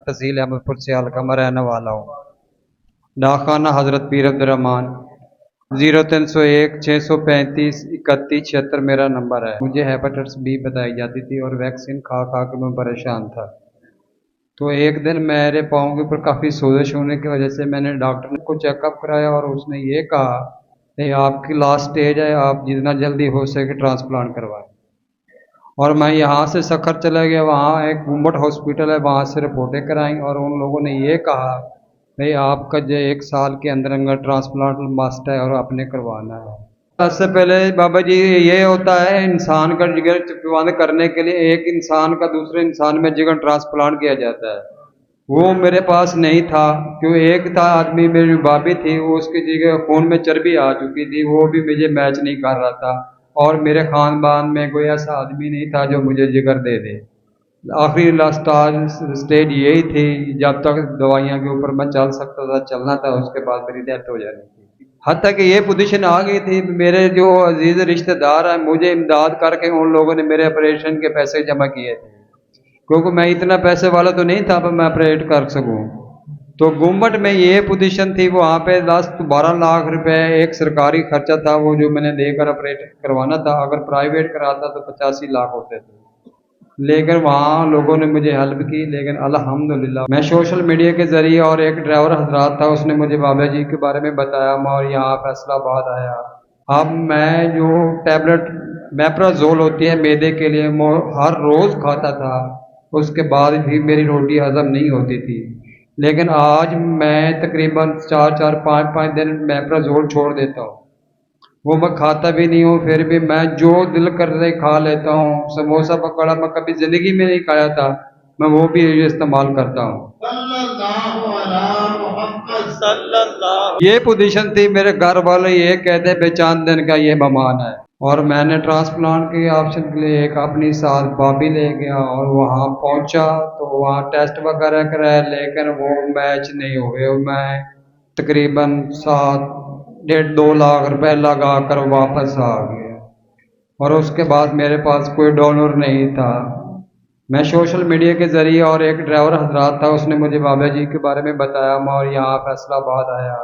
तहसील अहमदपुर सियाल का मैं रहने वाला हूँ। डाकखाना हजरत पीर अब्दुर्रहमान 0301 635 31 76 मेरा नंबर है। मुझे हेपेटाइटिस बी बताई जाती थी और वैक्सीन खा खा के मैं परेशान था। तो एक दिन मेरे पाँव के ऊपर काफ़ी सोजिश होने की वजह से मैंने डॉक्टर को चेकअप कराया और उसने ये कहा कि आपकी लास्ट स्टेज है, आप जितना जल्दी हो सके ट्रांसप्लांट करवाएं। और मैं यहाँ से सखर चला गया, वहाँ एक गुम्बट हॉस्पिटल है, वहाँ से रिपोर्टें कराई और उन लोगों ने ये कहा भाई आपका जो 1 साल के अंदर अंदर ट्रांसप्लांट मस्ट है और आपने करवाना है। सबसे पहले बाबा जी ये होता है, इंसान का जिगर बंद करने के लिए एक इंसान का दूसरे इंसान में जिगर ट्रांसप्लांट किया जाता है। वो मेरे पास नहीं था, क्यों एक था आदमी, मेरी भाभी थी, वो उसकी जगह खून में चर्बी आ चुकी थी, वो भी मुझे मैच नहीं कर रहा था। और मेरे खानदान में कोई ऐसा आदमी नहीं था जो मुझे जिगर दे दे। आखिरी लास्ट स्टेज यही थी, जब तक दवाइयाँ के ऊपर मैं चल सकता था, चलना था, उसके बाद मेरी डेथ हो जानी थी। हत्ता कि ये पोजीशन आ गई थी, मेरे जो अजीज रिश्तेदार हैं मुझे इमदाद करके उन लोगों ने मेरे ऑपरेशन के पैसे जमा किए थे, क्योंकि मैं इतना पैसे वाला तो नहीं था पर मैं ऑपरेट कर सकूं। तो गुम्बट में ये पोजीशन थी, वहाँ पे 10-12 लाख रुपए एक सरकारी खर्चा था, वो जो मैंने देकर ऑपरेट करवाना था। अगर प्राइवेट कराता तो 85 लाख होते थे। लेकिन वहाँ लोगों ने मुझे हेल्प की, लेकिन अल्हम्दुलिल्लाह मैं सोशल मीडिया के जरिए और एक ड्राइवर हजरात था, उसने मुझे बाबा जी के बारे में बताया, मैं और यहाँ फैसलाबाद आया। अब मैं जो टैबलेट मेप्राजोल होती है मैदे के लिए, वो हर रोज़ खाता था, उसके बाद भी मेरी रोटी हजम नहीं होती थी। लेकिन आज मैं तकरीबन 4-4 5-5 दिन मेप्राजोल छोड़ देता हूँ, वो मैं खाता भी नहीं हूँ, फिर भी मैं जो दिल कर रहे खा लेता हूँ। समोसा पकौड़ा मैं कभी जिंदगी में नहीं खाया था, मैं वो भी इस्तेमाल करता हूँ। ये पोजीशन थी, मेरे घर वाले ये कहते पहचान दिन का ये मेहमान है। और मैंने ट्रांसप्लांट के ऑप्शन के लिए एक अपनी साथ भाभी ले गया और वहाँ पहुँचा तो वहाँ टेस्ट वगैरह कराया, लेकिन वो मैच नहीं हुए। मैं तकरीबन 1.5-2 लाख रुपए लगा कर वापस आ गया और उसके बाद मेरे पास कोई डोनर नहीं था। मैं सोशल मीडिया के जरिए और एक ड्राइवर हजरात था, उसने मुझे बाबा जी के बारे में बताया, मैं और यहाँ फैसलाबाद आया।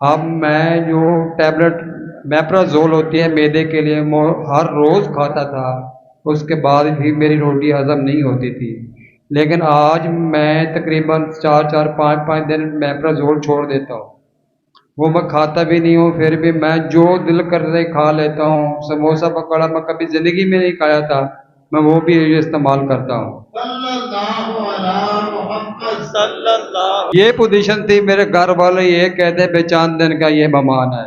अब मैं जो टैबलेट मेप्राजोल होती है मैदे के लिए, वो हर रोज़ खाता था, उसके बाद भी मेरी रोटी हजम नहीं होती थी। लेकिन आज मैं तकरीबन 4-4 5-5 दिन मेप्राजोल छोड़ देता हूँ, वो मैं खाता भी नहीं हूँ, फिर भी मैं जो दिल कर रहे खा लेता हूँ। समोसा पकौड़ा मैं कभी जिंदगी में नहीं खाया था, मैं वो भी इस्तेमाल करता हूँ। ये पोजीशन थी, मेरे घर वाले ये कहते पहचान दिन का ये मेहमान है।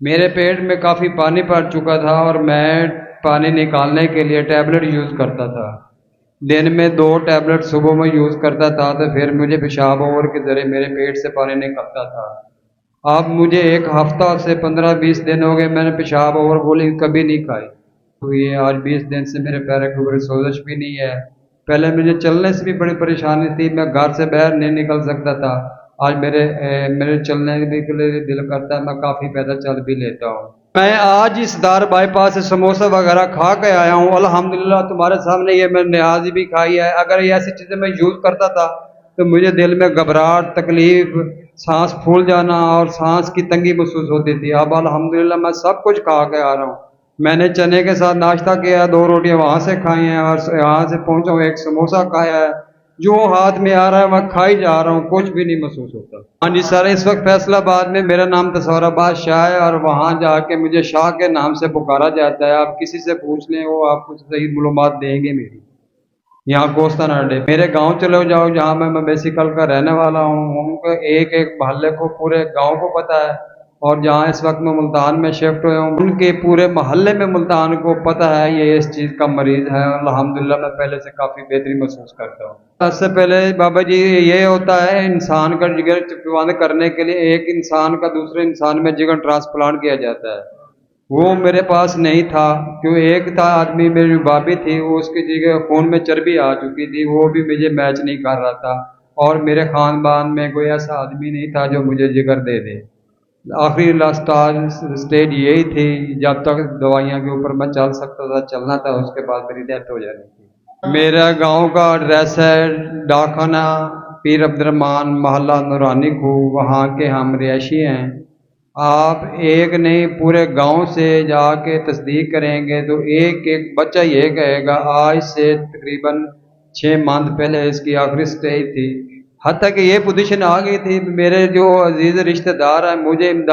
मेरे पेट में काफ़ी पानी पड़ चुका था और मैं पानी निकालने के लिए टैबलेट यूज़ करता था। दिन में 2 टैबलेट सुबह में यूज़ करता था, तो फिर मुझे पेशाब ओवर के ज़रिए मेरे पेट से पानी निकलता था। अब मुझे एक हफ्ता से 15-20 दिन हो गए, मैंने पेशाब ओवर गोली कभी नहीं खाई। तो ये आज 20 दिन से मेरे पैर के ऊपर सोजिश भी नहीं है। पहले मुझे चलने से भी बड़ी परेशानी थी, मैं घर से बाहर नहीं निकल सकता था। आज मेरे चलने के लिए दिल करता है, मैं काफ़ी पैदल चल भी लेता हूँ। मैं आज इस दार बाईपास से समोसा वगैरह खा के आया हूँ। अल्हम्दुलिल्लाह तुम्हारे सामने ये मैंने न्याज़ी भी खाई है। अगर ये ऐसी चीज़ें मैं यूज़ करता था तो मुझे दिल में घबराहट, तकलीफ, सांस फूल जाना और सांस की तंगी महसूस होती थी। अब अल्हम्दुलिल्लाह मैं सब कुछ खा के आ रहा हूँ। मैंने चने के साथ नाश्ता किया, 2 रोटियां वहाँ से खाई हैं और यहाँ से पहुँचा हूँ, एक समोसा खाया है। जो हाथ में आ रहा है मैं खाई जा रहा हूँ, कुछ भी नहीं महसूस होता। हाँ जी सर, इस वक्त फैसलाबाद में मेरा नाम तसौराबाद शाह है और वहाँ जाके मुझे शाह के नाम से पुकारा जाता है। आप किसी से पूछ लें, वो आपको सही मालूमात देंगे। मेरी यहाँ कोस्तान अड्डे मेरे गांव चले जाओ, जहाँ मैं बेसिकल का रहने वाला हूँ, उनको एक एक मोहल्ले को, पूरे गांव को पता है। और जहाँ इस वक्त मैं मुल्तान में शिफ्ट हुए हूँ, उनके पूरे मोहल्ले में मुल्तान को पता है ये इस चीज़ का मरीज़ है। अल्हम्दुलिल्लाह मैं पहले से काफ़ी बेहतरी महसूस करता हूँ। सबसे पहले बाबा जी ये होता है, इंसान का जिगर बंद करने के लिए एक इंसान का दूसरे इंसान में जिगर ट्रांसप्लांट किया जाता है। वो मेरे पास नहीं था, क्यों एक था आदमी, मेरी भाभी थी, वो उसकी जगह खून में चर्बी आ चुकी थी, वो भी मुझे मैच नहीं कर रहा था। और मेरे खानदान में कोई ऐसा आदमी नहीं था जो मुझे जिगर दे दे। आखिरी लास्ट स्टेज यही थी, जब तक दवाइयाँ के ऊपर मैं चल सकता था, चलना था, उसके बाद मेरी डेथ हो जानी थी। میرا گاؤں کا ایڈریس ہے ڈاک خانہ پیر عبدالرحمان محلہ نورانی کو، وہاں کے ہم رہائشی ہیں۔ آپ ایک نہیں پورے گاؤں سے جا کے تصدیق کریں گے تو ایک ایک بچہ یہ کہے گا آج سے تقریباً 6 ماہ پہلے اس کی آخری سٹیج تھی، حتیٰ کہ یہ پوزیشن آ گئی تھی، میرے جو عزیز رشتہ دار ہیں مجھے امداد